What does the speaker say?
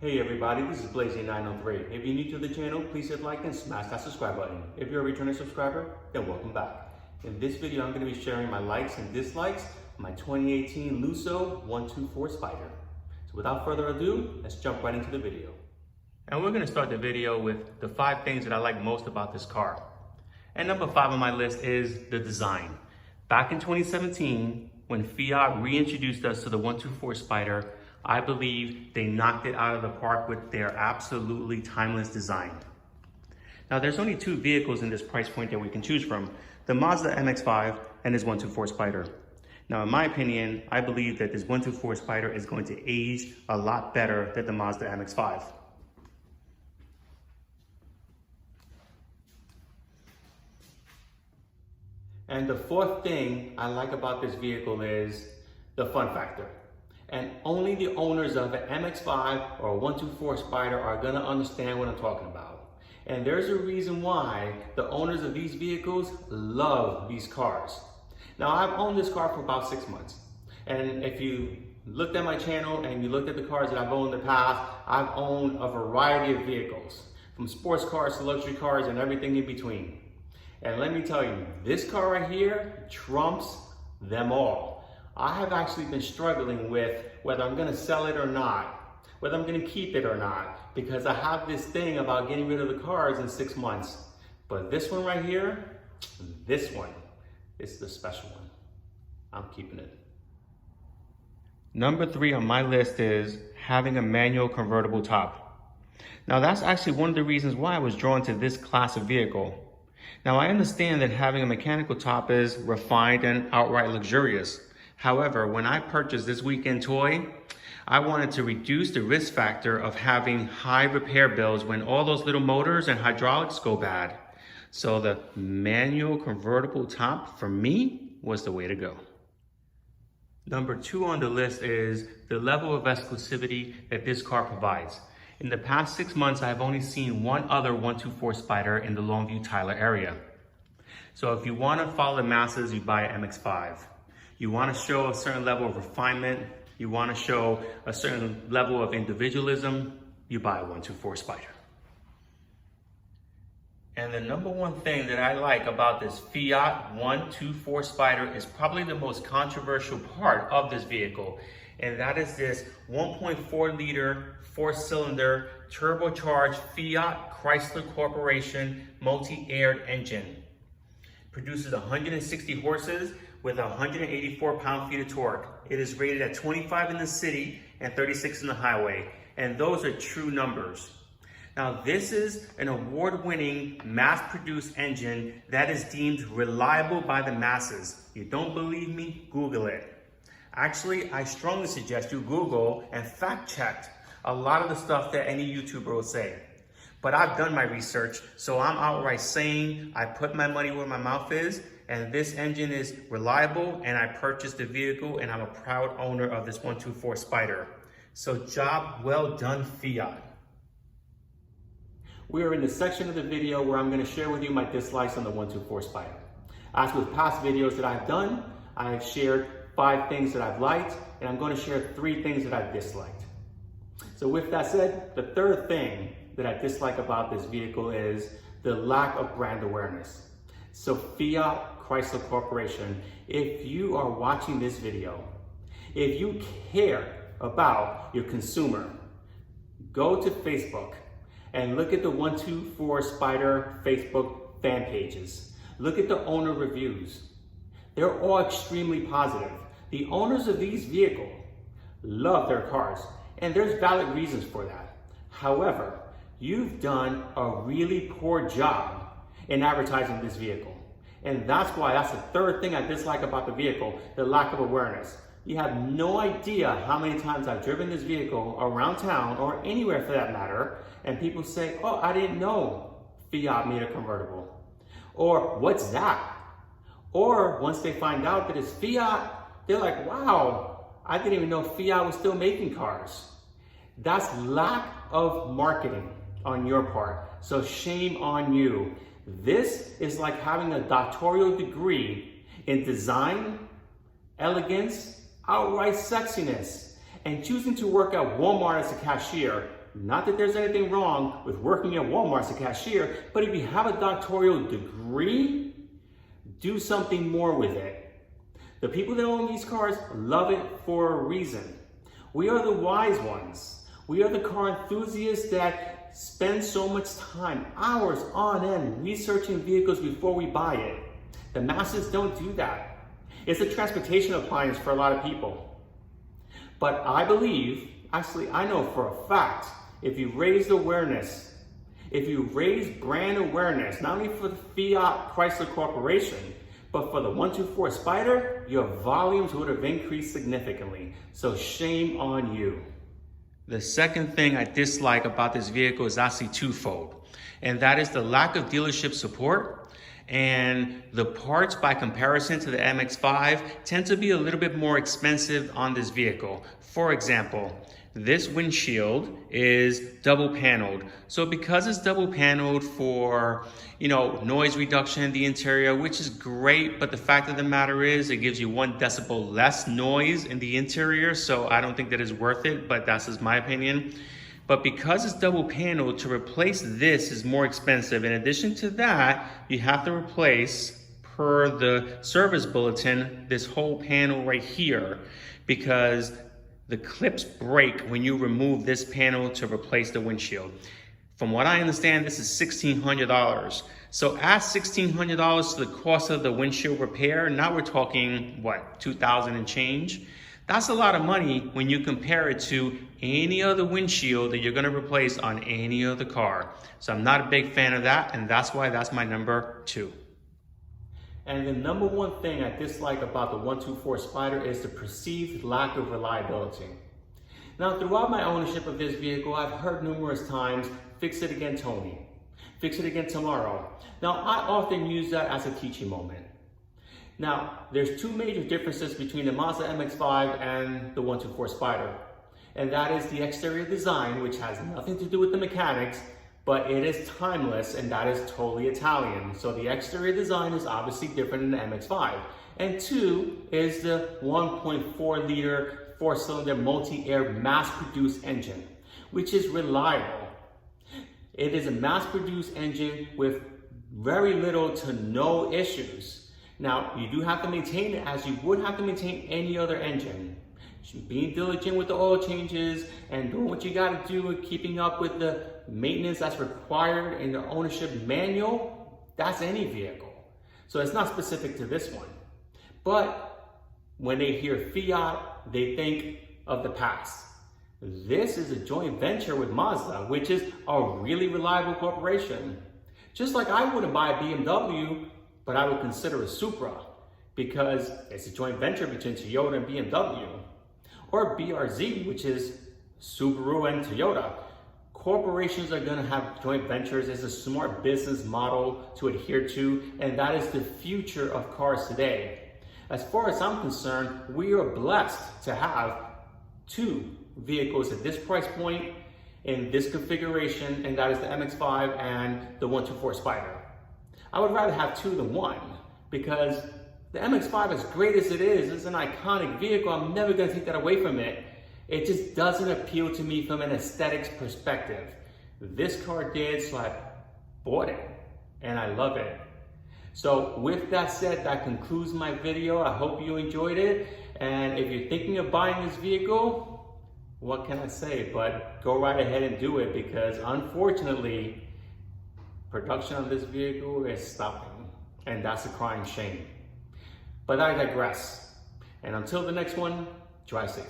Hey everybody, this is Blazy903. If you're new to the channel, please hit like and smash that subscribe button. If you're a returning subscriber, then welcome back. In this video, I'm going to be sharing my likes and dislikes of my 2018 Lusso 124 Spider. So without further ado, let's jump right into the video. And we're going to start the video with the 5 things that I like most about this car. And number 5 on my list is the design. Back in 2017, when Fiat reintroduced us to the 124 Spider, I believe they knocked it out of the park with their absolutely timeless design. Now there's only 2 vehicles in this price point that we can choose from, the Mazda MX-5 and this 124 Spider. Now in my opinion, I believe that this 124 Spider is going to age a lot better than the Mazda MX-5. And the 4th thing I like about this vehicle is the fun factor. And only the owners of an MX-5 or a 124 Spider are gonna understand what I'm talking about. And there's a reason why the owners of these vehicles love these cars. Now I've owned this car for about 6 months. And if you looked at my channel and you looked at the cars that I've owned in the past, I've owned a variety of vehicles, from sports cars to luxury cars and everything in between. And let me tell you, this car right here trumps them all. I have actually been struggling with whether I'm gonna sell it or not, whether I'm gonna keep it or not, because I have this thing about getting rid of the cars in 6 months. But this one right here, this one is the special one. I'm keeping it. Number 3 on my list is having a manual convertible top. Now that's actually one of the reasons why I was drawn to this class of vehicle. Now I understand that having a mechanical top is refined and outright luxurious. However, when I purchased this weekend toy, I wanted to reduce the risk factor of having high repair bills when all those little motors and hydraulics go bad. So the manual convertible top for me was the way to go. Number 2 on the list is the level of exclusivity that this car provides. In the past 6 months, I've only seen one other 124 Spider in the Longview, Tyler area. So if you want to follow the masses, you buy an MX-5. You want to show a certain level of refinement, you want to show a certain level of individualism, you buy a 124 Spider. And the number 1 thing that I like about this Fiat 124 Spider is probably the most controversial part of this vehicle. And that is this 1.4 liter, 4-cylinder, turbocharged Fiat Chrysler Corporation multi-aired engine. Produces 160 horses with 184 pound-feet of torque. It is rated at 25 in the city and 36 in the highway. And those are true numbers. Now this is an award-winning, mass-produced engine that is deemed reliable by the masses. You don't believe me? Google it. Actually, I strongly suggest you Google and fact-check a lot of the stuff that any YouTuber will say. But I've done my research, so I'm outright saying I put my money where my mouth is, and this engine is reliable, and I purchased the vehicle, and I'm a proud owner of this 124 Spider. So job well done, Fiat. We are in the section of the video where I'm going to share with you my dislikes on the 124 Spider. As with past videos that I've done, I have shared 5 things that I've liked, and I'm going to share 3 things that I've disliked. So with that said, the 3rd thing that I dislike about this vehicle is the lack of brand awareness. So Fiat Chrysler Corporation, if you are watching this video, if you care about your consumer, go to Facebook and look at the 124 Spider Facebook fan pages. Look at the owner reviews. They're all extremely positive. The owners of these vehicles love their cars, and there's valid reasons for that. However, you've done a really poor job in advertising this vehicle. And that's the 3rd thing I dislike about the vehicle, the lack of awareness. You have no idea how many times I've driven this vehicle around town or anywhere for that matter, and people say, oh, I didn't know Fiat made a convertible. Or what's that? Or once they find out that it's Fiat, they're like, wow, I didn't even know Fiat was still making cars. That's lack of marketing on your part. So shame on you. This is like having a doctoral degree in design, elegance, outright sexiness, and choosing to work at Walmart as a cashier not that there's anything wrong with working at Walmart as a cashier, but if you have a doctoral degree, do something more with it. The people that own these cars love it for a reason. We are the wise ones. We are the car enthusiasts that spend so much time, hours on end, researching vehicles before we buy it. The masses don't do that. It's a transportation appliance for a lot of people. But I believe, actually I know for a fact, if you raise awareness, if you raise brand awareness, not only for the Fiat Chrysler Corporation, but for the 124 Spider, your volumes would have increased significantly. So shame on you. The second thing I dislike about this vehicle is actually twofold, and that is the lack of dealership support, and the parts by comparison to the MX-5 tend to be a little bit more expensive on this vehicle. For example, this windshield is double paneled. So because it's double paneled for, noise reduction in the interior, which is great, but the fact of the matter is it gives you 1 decibel less noise in the interior. So I don't think that is worth it, but that's just my opinion. But because it's double paneled, to replace this is more expensive. In addition to that, you have to replace, per the service bulletin, this whole panel right here, because the clips break when you remove this panel to replace the windshield. From what I understand, this is $1,600. So add $1,600 to the cost of the windshield repair. Now we're talking, what, $2,000 and change? That's a lot of money when you compare it to any other windshield that you're gonna replace on any other car. So I'm not a big fan of that, and that's why that's my number 2. And the number 1 thing I dislike about the 124 Spider is the perceived lack of reliability. Now, throughout my ownership of this vehicle, I've heard numerous times, fix it again, Tony. Fix it again tomorrow. Now, I often use that as a teaching moment. Now, there's 2 major differences between the Mazda MX-5 and the 124 Spider. And that is the exterior design, which has nothing to do with the mechanics, but it is timeless, and that is totally Italian. So the exterior design is obviously different than the MX-5. And 2 is the 1.4 liter 4-cylinder multi-air mass-produced engine, which is reliable. It is a mass-produced engine with very little to no issues. Now, you do have to maintain it as you would have to maintain any other engine. Being diligent with the oil changes and doing what you got to do with keeping up with the maintenance that's required in the ownership manual, that's any vehicle. So it's not specific to this one. But when they hear Fiat, they think of the past. This is a joint venture with Mazda, which is a really reliable corporation. Just like I wouldn't buy a BMW, but I would consider a Supra because it's a joint venture between Toyota and BMW. Or BRZ, which is Subaru and Toyota. Corporations are gonna have joint ventures. It's a smart business model to adhere to, and that is the future of cars today. As far as I'm concerned, we are blessed to have 2 vehicles at this price point in this configuration, and that is the MX-5 and the 124 Spider. I would rather have 2 than 1 because the MX-5, as great as it is an iconic vehicle. I'm never gonna take that away from it. It just doesn't appeal to me from an aesthetics perspective. This car did, so I bought it, and I love it. So with that said, that concludes my video. I hope you enjoyed it. And if you're thinking of buying this vehicle, what can I say? But go right ahead and do it because unfortunately, production of this vehicle is stopping, and that's a crying shame. But I digress. And until the next one, drive safe.